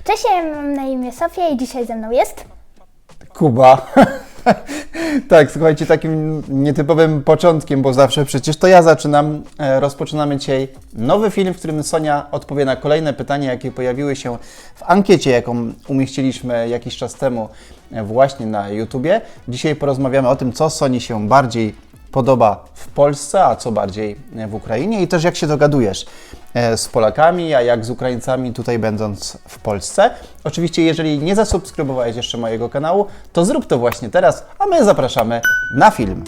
Cześć, ja mam na imię Sofia i dzisiaj ze mną jest... Kuba. Tak, słuchajcie, takim nietypowym początkiem, bo zawsze przecież to ja zaczynam. Rozpoczynamy dzisiaj nowy film, w którym Sonia odpowie na kolejne pytania, jakie pojawiły się w ankiecie, jaką umieściliśmy jakiś czas temu właśnie na YouTubie. Dzisiaj porozmawiamy o tym, co Soni się bardziej podoba w Polsce, a co bardziej w Ukrainie i też jak się dogadujesz z Polakami, a jak z Ukraińcami tutaj będąc w Polsce. Oczywiście, jeżeli nie zasubskrybowałeś jeszcze mojego kanału, to zrób to właśnie teraz, a my zapraszamy na film.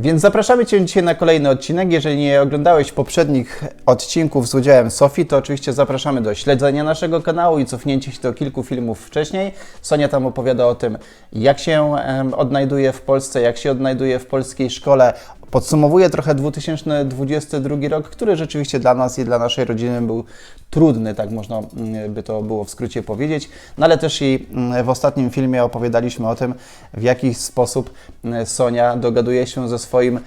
Więc zapraszamy Cię dzisiaj na kolejny odcinek. Jeżeli nie oglądałeś poprzednich odcinków z udziałem Sofii, to oczywiście zapraszamy do śledzenia naszego kanału i cofnięcia się do kilku filmów wcześniej. Sonia tam opowiada o tym, jak się odnajduje w Polsce, jak się odnajduje w polskiej szkole. Podsumowuje trochę 2022 rok, który rzeczywiście dla nas i dla naszej rodziny był trudny, tak można by to było w skrócie powiedzieć. No ale też i w ostatnim filmie opowiadaliśmy o tym, w jaki sposób Sonia dogaduje się ze swoim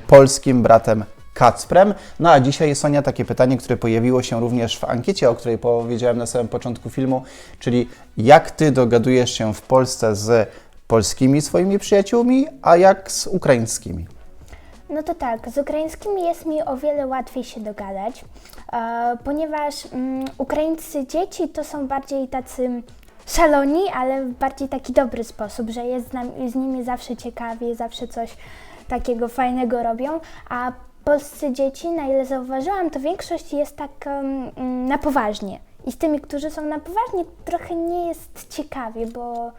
polskim bratem Kacprem. No a dzisiaj, Sonia, takie pytanie, które pojawiło się również w ankiecie, o której powiedziałem na samym początku filmu, czyli jak Ty dogadujesz się w Polsce z polskimi swoimi przyjaciółmi, a jak z ukraińskimi? No to tak, z ukraińskimi jest mi o wiele łatwiej się dogadać, ponieważ ukraińscy dzieci to są bardziej tacy szaloni, ale w bardziej taki dobry sposób, że jest z nimi zawsze ciekawie, zawsze coś takiego fajnego robią, a polscy dzieci, na ile zauważyłam, to większość jest tak na poważnie. I z tymi, którzy są na poważnie, trochę nie jest ciekawie, bo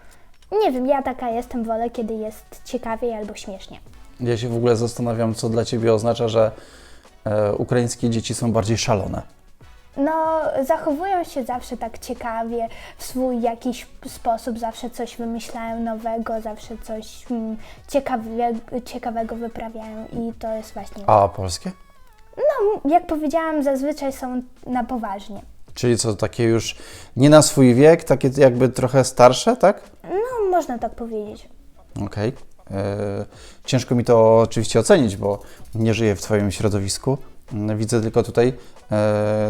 nie wiem, ja taka jestem, wolę, kiedy jest ciekawie albo śmiesznie. Ja się w ogóle zastanawiam, co dla Ciebie oznacza, że ukraińskie dzieci są bardziej szalone. No, zachowują się zawsze tak ciekawie, w swój jakiś sposób, zawsze coś wymyślają nowego, zawsze coś ciekawego wyprawiają i to jest właśnie... A polskie? No, jak powiedziałam, zazwyczaj są na poważnie. Czyli co, takie już nie na swój wiek, takie jakby trochę starsze, tak? No, można tak powiedzieć. Okej. Ciężko mi to oczywiście ocenić, bo nie żyję w Twoim środowisku. Widzę tylko tutaj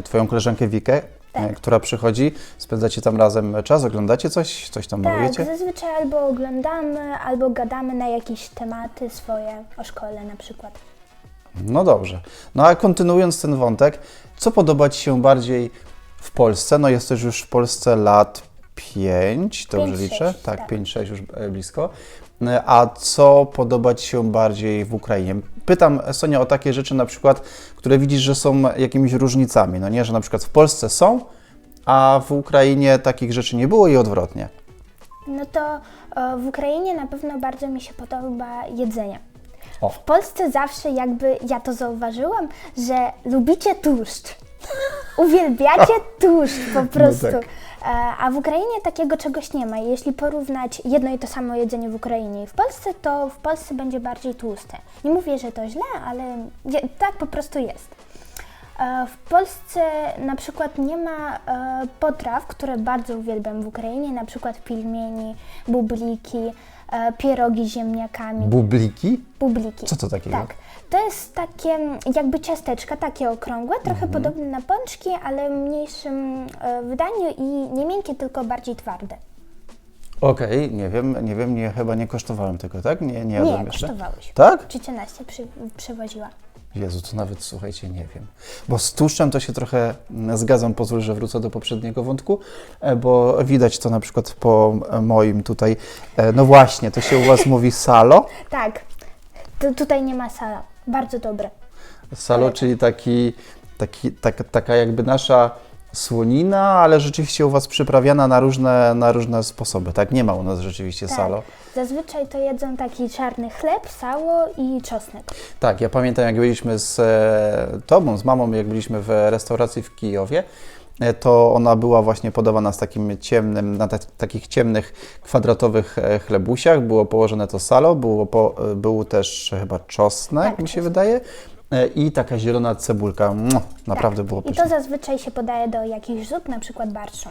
Twoją koleżankę Wikę, Tak. która przychodzi, spędzacie tam razem czas, oglądacie coś tam Tak, malujecie? zazwyczaj albo oglądamy, albo gadamy na jakieś tematy swoje, o szkole na przykład. No dobrze. No a kontynuując ten wątek, co podoba Ci się bardziej w Polsce? No jesteś już w Polsce lat 5, dobrze 5-6, liczę? Tak, tak. 5-6 już blisko. A co podoba Ci się bardziej w Ukrainie? Pytam, Sonia, o takie rzeczy na przykład, które widzisz, że są jakimiś różnicami. No nie, że na przykład w Polsce są, a w Ukrainie takich rzeczy nie było i odwrotnie. No to w Ukrainie na pewno bardzo mi się podoba jedzenie. O. W Polsce zawsze jakby, ja to zauważyłam, że lubicie tłuszcz. Uwielbiacie tłuszcz po prostu. tak. A w Ukrainie takiego czegoś nie ma. Jeśli porównać jedno i to samo jedzenie w Ukrainie i w Polsce, to w Polsce będzie bardziej tłuste. Nie mówię, że to źle, ale tak po prostu jest. W Polsce na przykład nie ma potraw, które bardzo uwielbiam w Ukrainie, na przykład pilmieni, bubliki, pierogi z ziemniakami. Bubliki? Bubliki. Co to takiego? Tak. To jest takie jakby ciasteczka, takie okrągłe, trochę podobne na pączki, ale w mniejszym wydaniu i nie miękkie, tylko bardziej twarde. Okej, nie wiem, chyba nie kosztowałem tego, tak? Nie jadłem jeszcze. Kosztowałeś. Tak? 13 przywoziła. Jezu, to nawet, słuchajcie, nie wiem. Bo z tłuszczem to się trochę zgadzam, pozwól, że wrócę do poprzedniego wątku, bo widać to na przykład po moim tutaj, no właśnie, to się u Was mówi salo. Tak, tutaj nie ma sala. Bardzo dobre. Salo, czyli taka jakby nasza słonina, ale rzeczywiście u Was przyprawiana na różne sposoby, tak? Nie ma u nas rzeczywiście Tak. salo. Zazwyczaj to jedzą taki czarny chleb, sało i czosnek. Tak, ja pamiętam, jak byliśmy z Tobą, z mamą, jak byliśmy w restauracji w Kijowie, to ona była właśnie podawana z takim ciemnym, na takich ciemnych, kwadratowych chlebusiach. Było położone to salo, był też chyba czosnek, Tak, mi się czosnek. wydaje, i taka zielona cebulka. Naprawdę było I to pyszne. zazwyczaj się podaje do jakichś zup, na przykład barszczu.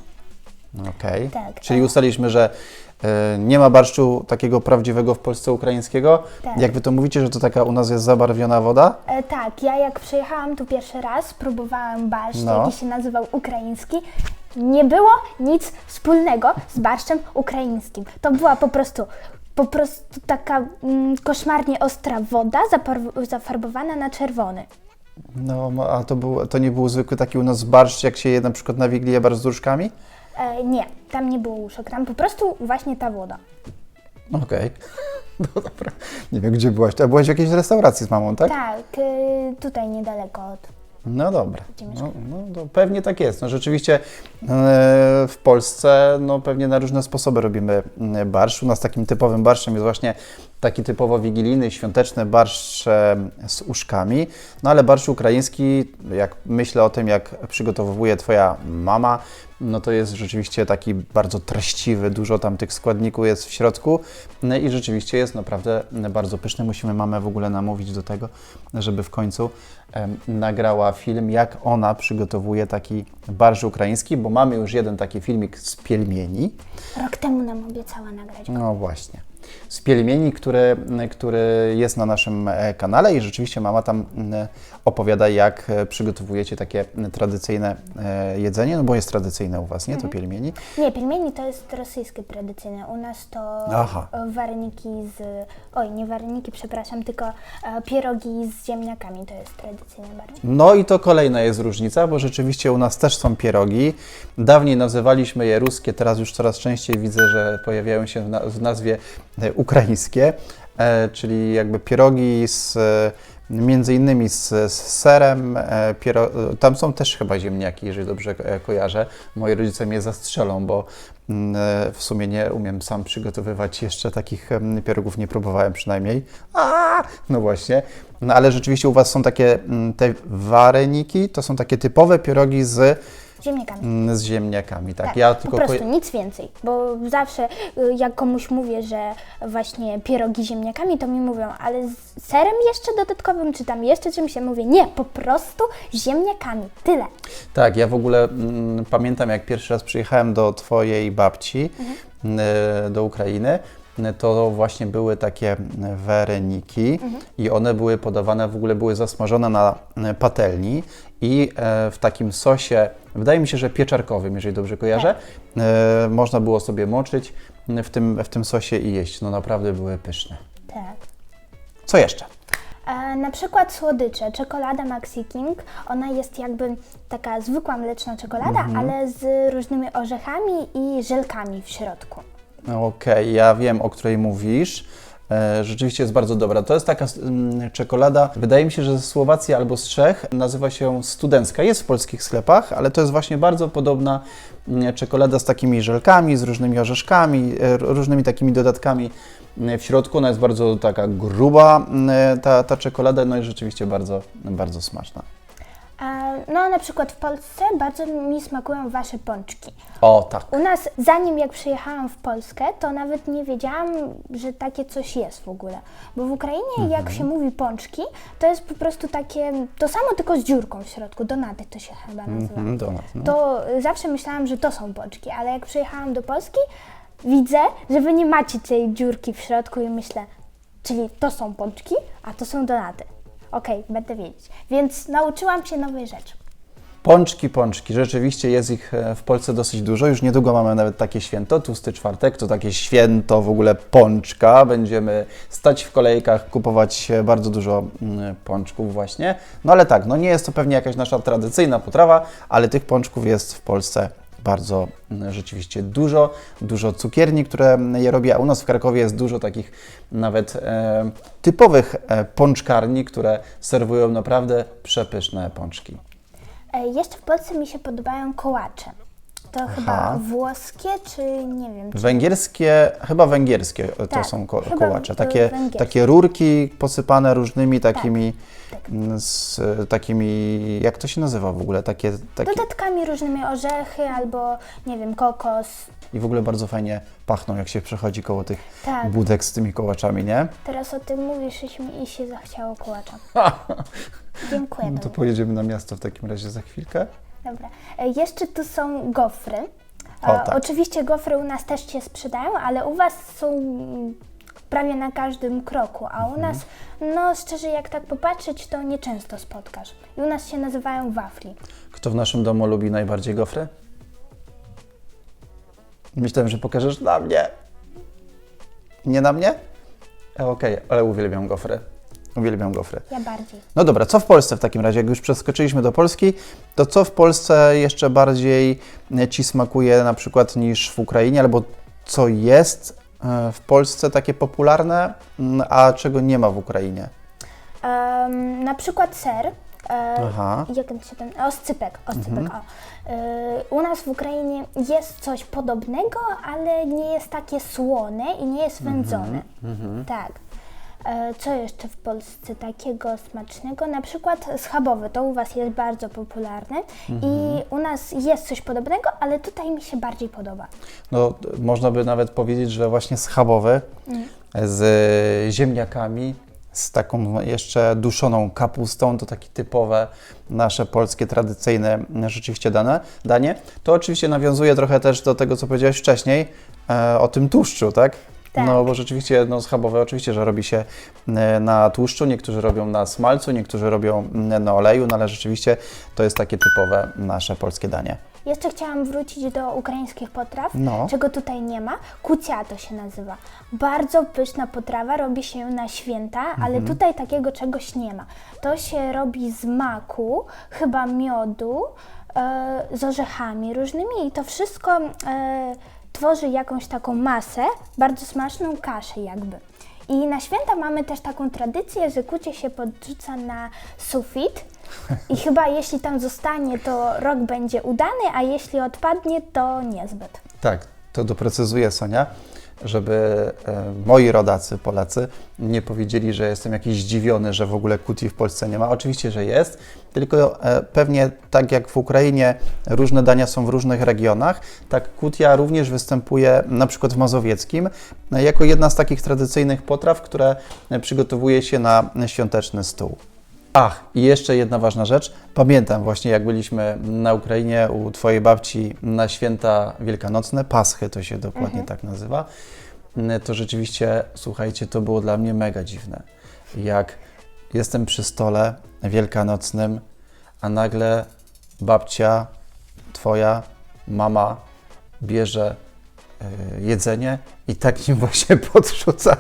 Okej. Tak, Czyli ustaliliśmy, że Nie ma barszczu takiego prawdziwego w Polsce ukraińskiego. Tak. Jak wy to mówicie, że to taka u nas jest zabarwiona woda? Tak, ja jak przyjechałam tu pierwszy raz, próbowałam barszcz, No. jaki się nazywał ukraiński. Nie było nic wspólnego z barszczem ukraińskim. To była po prostu taka koszmarnie ostra woda zafarbowana na czerwony. No, a to nie był zwykły taki u nas barszcz, jak się je na przykład na Wigilię barszcz z różkami? Nie, tam nie było łóżek, tam po prostu właśnie ta woda. Okej. No dobra. Nie wiem, gdzie byłaś. A byłaś w jakiejś restauracji z mamą, tak? Tak, tutaj niedaleko od... No dobra. Gdzie No, mieszkam. no to pewnie tak jest. No rzeczywiście w Polsce no pewnie na różne sposoby robimy barszcz. U nas takim typowym barszczem jest właśnie taki typowo wigilijny, świąteczny barszcz z uszkami. No ale barszcz ukraiński, jak myślę o tym, jak przygotowuje Twoja mama, no to jest rzeczywiście taki bardzo treściwy, dużo tam tych składników jest w środku i rzeczywiście jest naprawdę bardzo pyszny. Musimy mamę w ogóle namówić do tego, żeby w końcu nagrała film, jak ona przygotowuje taki barszcz ukraiński, bo mamy już jeden taki filmik z pielmieni. Rok temu nam obiecała nagrać. No właśnie. Z pielmieni, który jest na naszym kanale i rzeczywiście mama tam opowiada, jak przygotowujecie takie tradycyjne jedzenie, no bo jest tradycyjne u Was, nie? To pielmieni. Nie, pelmeni to jest rosyjskie tradycyjne. U nas to Aha. wareniki nie wareniki, przepraszam, tylko pierogi z ziemniakami to jest tradycyjne bardziej. No i to kolejna jest różnica, bo rzeczywiście u nas też są pierogi. Dawniej nazywaliśmy je ruskie, teraz już coraz częściej widzę, że pojawiają się w nazwie ukraińskie, czyli jakby pierogi między innymi z serem. Tam są też chyba ziemniaki, jeżeli dobrze kojarzę. Moi rodzice mnie zastrzelą, bo w sumie nie umiem sam przygotowywać jeszcze takich pierogów, nie próbowałem przynajmniej. No właśnie. No ale rzeczywiście u Was są takie te wareniki, to są takie typowe pierogi z ziemniakami, tak. Tak, Ja po tylko prostu nic więcej, bo zawsze jak komuś mówię, że właśnie pierogi z ziemniakami, to mi mówią, ale z serem jeszcze dodatkowym, czy tam jeszcze czymś, ja mówię, nie, po prostu z ziemniakami, tyle. Tak, ja w ogóle pamiętam, jak pierwszy raz przyjechałem do Twojej babci, do Ukrainy, to właśnie były takie wareniki i one były podawane, w ogóle były zasmażone na patelni i w takim sosie, wydaje mi się, że pieczarkowym, jeżeli dobrze kojarzę, można było sobie moczyć w tym sosie i jeść. No naprawdę były pyszne. Tak. Co jeszcze? Na przykład słodycze, czekolada Maxi King, ona jest jakby taka zwykła mleczna czekolada, ale z różnymi orzechami i żelkami w środku. Okej, ja wiem, o której mówisz. Rzeczywiście jest bardzo dobra. To jest taka czekolada, wydaje mi się, że ze Słowacji albo z Czech, nazywa się studencka. Jest w polskich sklepach, ale to jest właśnie bardzo podobna czekolada z takimi żelkami, z różnymi orzeszkami, różnymi takimi dodatkami w środku. Ona jest bardzo taka gruba, ta czekolada, no i rzeczywiście bardzo, bardzo smaczna. No na przykład w Polsce bardzo mi smakują Wasze pączki. O, tak. U nas, zanim jak przyjechałam w Polskę, to nawet nie wiedziałam, że takie coś jest w ogóle. Bo w Ukrainie jak się mówi pączki, to jest po prostu takie, to samo tylko z dziurką w środku, donaty to się chyba nazywa. Donat, no. To zawsze myślałam, że to są pączki, ale jak przyjechałam do Polski, widzę, że Wy nie macie tej dziurki w środku i myślę, czyli to są pączki, a to są donaty. Okej, będę wiedzieć. Więc nauczyłam się nowej rzeczy. Pączki. Rzeczywiście jest ich w Polsce dosyć dużo. Już niedługo mamy nawet takie święto, Tłusty Czwartek, to takie święto w ogóle pączka. Będziemy stać w kolejkach, kupować bardzo dużo pączków właśnie. No ale tak, no nie jest to pewnie jakaś nasza tradycyjna potrawa, ale tych pączków jest w Polsce bardzo rzeczywiście dużo cukierni, które je robi, a u nas w Krakowie jest dużo takich nawet typowych pączkarni, które serwują naprawdę przepyszne pączki. Jeszcze w Polsce mi się podobają kołacze. To chyba włoskie, czy nie wiem. Czy... Węgierskie, chyba węgierskie to Tak, są chyba kołacze. węgierskie. Takie rurki posypane różnymi takimi, tak. z takimi, jak to się nazywa w ogóle? Takie... Dodatkami różnymi orzechy albo, nie wiem, kokos. I w ogóle bardzo fajnie pachną, jak się przechodzi koło tych Tak. budek z tymi kołaczami, nie? Teraz o tym mówisz i się zachciało kołacza. Dziękuję. To pojedziemy na miasto w takim razie za chwilkę. Dobra. Jeszcze tu są gofry. tak. Oczywiście gofry u nas też się sprzedają, ale u Was są prawie na każdym kroku, a u nas, no szczerze jak tak popatrzeć, to nieczęsto spotkasz. I u nas się nazywają wafli. Kto w naszym domu lubi najbardziej gofry? Myślałem, że pokażesz na mnie. Nie na mnie? Okej, ale uwielbiam gofry. Uwielbiam gofry. Ja bardziej. No dobra, co w Polsce w takim razie? Jak już przeskoczyliśmy do Polski, to co w Polsce jeszcze bardziej Ci smakuje na przykład niż w Ukrainie, albo co jest w Polsce takie popularne, a czego nie ma w Ukrainie? Na przykład ser. Aha. Jak on się ten... Oscypek. U nas w Ukrainie jest coś podobnego, ale nie jest takie słone i nie jest wędzone. Tak. Co jeszcze w Polsce takiego smacznego? Na przykład schabowy, to u Was jest bardzo popularne i u nas jest coś podobnego, ale tutaj mi się bardziej podoba. No, można by nawet powiedzieć, że właśnie schabowy z ziemniakami, z taką jeszcze duszoną kapustą, to takie typowe nasze polskie, tradycyjne rzeczywiście danie. To oczywiście nawiązuje trochę też do tego, co powiedziałeś wcześniej, o tym tłuszczu, tak? Tak. No bo rzeczywiście schabowe oczywiście, że robi się na tłuszczu, niektórzy robią na smalcu, niektórzy robią na oleju, no ale rzeczywiście to jest takie typowe nasze polskie danie. Jeszcze chciałam wrócić do ukraińskich potraw, No. czego tutaj nie ma. Kucia to się nazywa. Bardzo pyszna potrawa, robi się na święta, ale tutaj takiego czegoś nie ma. To się robi z maku, chyba miodu, z orzechami różnymi i to wszystko tworzy jakąś taką masę, bardzo smaczną kaszę jakby. I na święta mamy też taką tradycję, że kucie się podrzuca na sufit i chyba jeśli tam zostanie, to rok będzie udany, a jeśli odpadnie, to niezbyt. Tak, to doprecyzuję, Sonia, żeby moi rodacy, Polacy, nie powiedzieli, że jestem jakiś zdziwiony, że w ogóle kutii w Polsce nie ma. Oczywiście, że jest, tylko pewnie tak jak w Ukrainie różne dania są w różnych regionach, tak kutia również występuje na przykład w Mazowieckim jako jedna z takich tradycyjnych potraw, które przygotowuje się na świąteczny stół. Ach, i jeszcze jedna ważna rzecz. Pamiętam właśnie, jak byliśmy na Ukrainie u Twojej babci na święta wielkanocne, Paschy to się dokładnie tak nazywa, to rzeczywiście, słuchajcie, to było dla mnie mega dziwne. Jak jestem przy stole wielkanocnym, a nagle babcia, Twoja mama bierze jedzenie i tak nim właśnie podrzuca.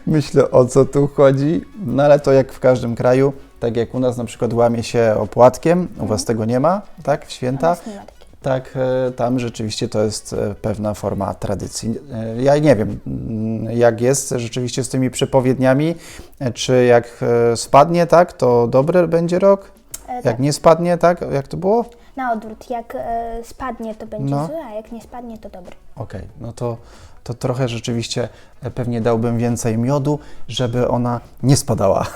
Myślę, o co tu chodzi, no ale to jak w każdym kraju, tak jak u nas na przykład łamie się opłatkiem, u Was tego nie ma, tak, w święta? U nas nie ma takiego. Tak, tam rzeczywiście to jest pewna forma tradycji. Ja nie wiem, jak jest rzeczywiście z tymi przepowiedniami, czy jak spadnie, tak, to dobry będzie rok? Jak Tak. nie spadnie, tak, jak to było? Na odwrót, jak spadnie, to będzie No. zły, a jak nie spadnie, to dobry. Okej, no to trochę rzeczywiście pewnie dałbym więcej miodu, żeby ona nie spadała.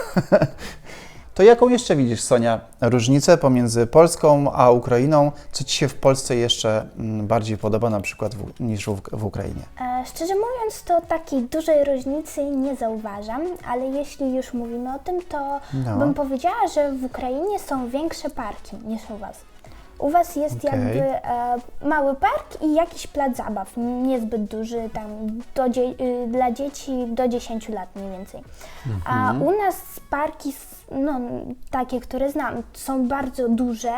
To jaką jeszcze widzisz, Sonia, różnicę pomiędzy Polską a Ukrainą? Co Ci się w Polsce jeszcze bardziej podoba na przykład niż w Ukrainie? Szczerze mówiąc, to takiej dużej różnicy nie zauważam, ale jeśli już mówimy o tym, to No. bym powiedziała, że w Ukrainie są większe parki niż u Was. U Was jest Okej. jakby mały park i jakiś plac zabaw, niezbyt duży, tam dla dzieci do 10 lat mniej więcej. A u nas parki, no, takie, które znam, są bardzo duże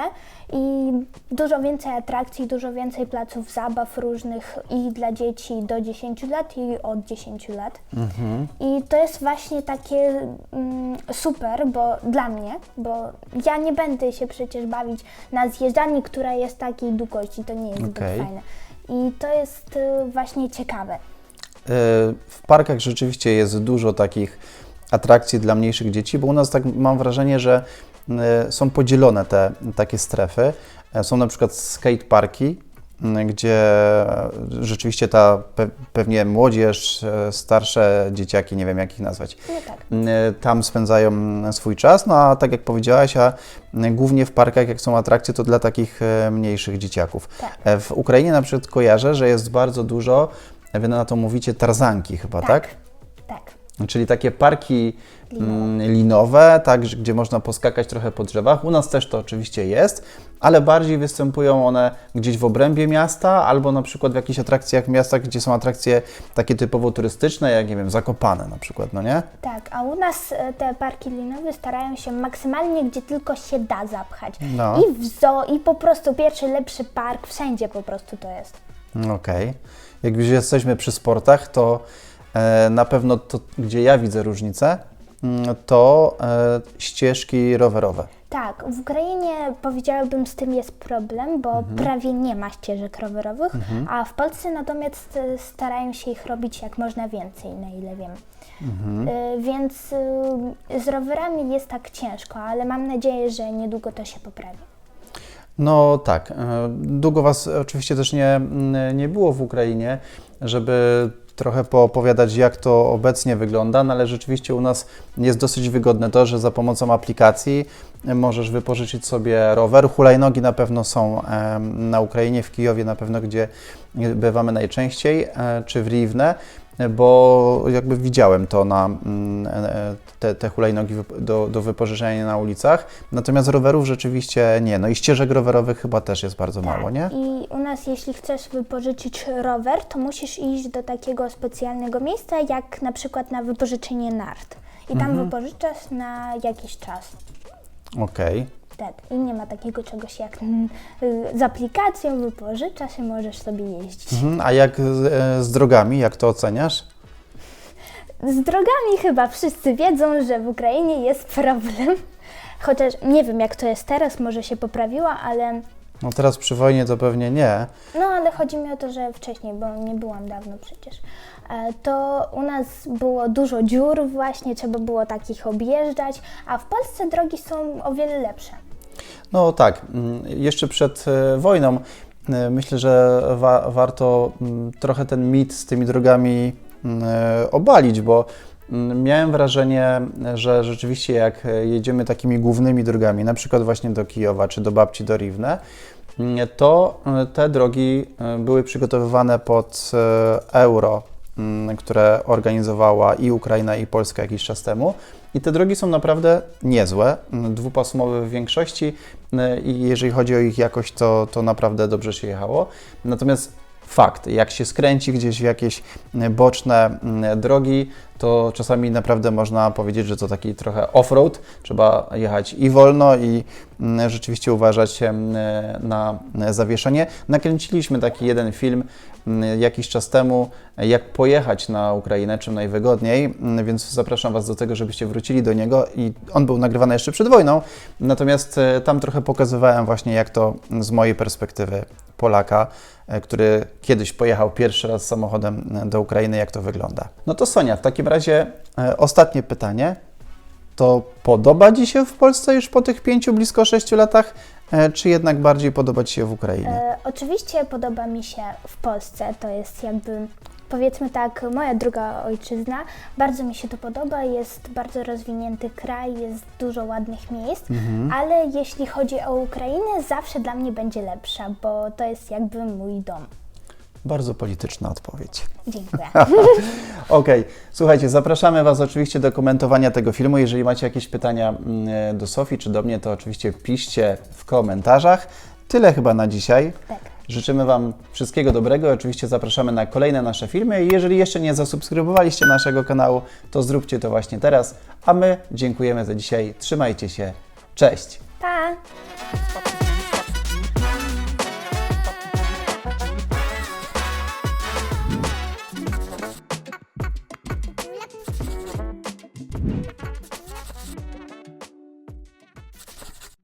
i dużo więcej atrakcji, dużo więcej placów zabaw różnych i dla dzieci do 10 lat i od 10 lat. I to jest właśnie takie super, bo dla mnie, bo ja nie będę się przecież bawić na zjeżdżalni, która jest takiej długości, to nie jest zbyt Okej. fajne. I to jest właśnie ciekawe. W parkach rzeczywiście jest dużo takich atrakcji dla mniejszych dzieci, bo u nas tak mam wrażenie, że są podzielone te takie strefy. Są na przykład skateparki, gdzie rzeczywiście ta pewnie młodzież, starsze dzieciaki, nie wiem jak ich nazwać, No tak. tam spędzają swój czas, no a tak jak powiedziałaś, a głównie w parkach jak są atrakcje, to dla takich mniejszych dzieciaków. Tak. W Ukrainie na przykład kojarzę, że jest bardzo dużo, wy na to mówicie tarzanki chyba, tak? Tak. czyli takie parki linowe, tak, gdzie można poskakać trochę po drzewach. U nas też to oczywiście jest, ale bardziej występują one gdzieś w obrębie miasta albo na przykład w jakichś atrakcjach w miastach, gdzie są atrakcje takie typowo turystyczne, jak nie wiem, Zakopane na przykład, no nie? Tak, a u nas te parki linowe starają się maksymalnie, gdzie tylko się da zapchać. No. I w zoo, i po prostu pierwszy, lepszy park, wszędzie po prostu to jest. Okej. Jak już jesteśmy przy sportach, to na pewno to, gdzie ja widzę różnicę, to ścieżki rowerowe. Tak, w Ukrainie powiedziałabym z tym jest problem, bo prawie nie ma ścieżek rowerowych, a w Polsce natomiast starają się ich robić jak można więcej, na ile wiem. Więc z rowerami jest tak ciężko, ale mam nadzieję, że niedługo to się poprawi. No tak, długo Was oczywiście też nie było w Ukrainie, żeby trochę poopowiadać, jak to obecnie wygląda, no ale rzeczywiście u nas jest dosyć wygodne to, że za pomocą aplikacji możesz wypożyczyć sobie rower. Hulajnogi na pewno są na Ukrainie, w Kijowie na pewno, gdzie bywamy najczęściej, czy w Rivne, bo jakby widziałem to na te hulajnogi do wypożyczenia na ulicach, natomiast rowerów rzeczywiście nie. No i ścieżek rowerowych chyba też jest bardzo mało, nie? I u nas, jeśli chcesz wypożyczyć rower, to musisz iść do takiego specjalnego miejsca, jak na przykład na wypożyczenie nart. I tam wypożyczasz na jakiś czas. Okej. Tak. I nie ma takiego czegoś jak z aplikacją wypożyczasz i możesz sobie jeździć. A jak z drogami, jak to oceniasz? Z drogami chyba wszyscy wiedzą, że w Ukrainie jest problem. Chociaż nie wiem, jak to jest teraz, może się poprawiła, ale... No teraz przy wojnie to pewnie nie. No, ale chodzi mi o to, że wcześniej, bo nie byłam dawno przecież, to u nas było dużo dziur właśnie, trzeba było takich objeżdżać, a w Polsce drogi są o wiele lepsze. No tak, jeszcze przed wojną myślę, że warto trochę ten mit z tymi drogami obalić, bo miałem wrażenie, że rzeczywiście jak jedziemy takimi głównymi drogami, na przykład właśnie do Kijowa czy do babci do Rivne, to te drogi były przygotowywane pod euro, które organizowała i Ukraina, i Polska jakiś czas temu. I te drogi są naprawdę niezłe, dwupasmowe w większości i jeżeli chodzi o ich jakość, to naprawdę dobrze się jechało. Natomiast fakt, jak się skręci gdzieś w jakieś boczne drogi, to czasami naprawdę można powiedzieć, że to taki trochę off-road. Trzeba jechać i wolno i rzeczywiście uważać na zawieszenie. Nakręciliśmy taki jeden film jakiś czas temu, jak pojechać na Ukrainę, czym najwygodniej, więc zapraszam Was do tego, żebyście wrócili do niego i on był nagrywany jeszcze przed wojną, natomiast tam trochę pokazywałem właśnie, jak to z mojej perspektywy Polaka, który kiedyś pojechał pierwszy raz samochodem do Ukrainy, jak to wygląda. No to Sonia, w takim razie ostatnie pytanie. To podoba Ci się w Polsce już po tych 5, blisko 6 latach, czy jednak bardziej podoba Ci się w Ukrainie? Oczywiście podoba mi się w Polsce, to jest jakby, powiedzmy tak, moja druga ojczyzna. Bardzo mi się to podoba, jest bardzo rozwinięty kraj, jest dużo ładnych miejsc, ale jeśli chodzi o Ukrainę, zawsze dla mnie będzie lepsza, bo to jest jakby mój dom. Bardzo polityczna odpowiedź. Dziękuję. Okej, słuchajcie, zapraszamy Was oczywiście do komentowania tego filmu. Jeżeli macie jakieś pytania do Sofii czy do mnie, to oczywiście piszcie w komentarzach. Tyle chyba na dzisiaj. Tak. Życzymy Wam wszystkiego dobrego i oczywiście zapraszamy na kolejne nasze filmy. I jeżeli jeszcze nie zasubskrybowaliście naszego kanału, to zróbcie to właśnie teraz. A my dziękujemy za dzisiaj. Trzymajcie się. Cześć! Pa!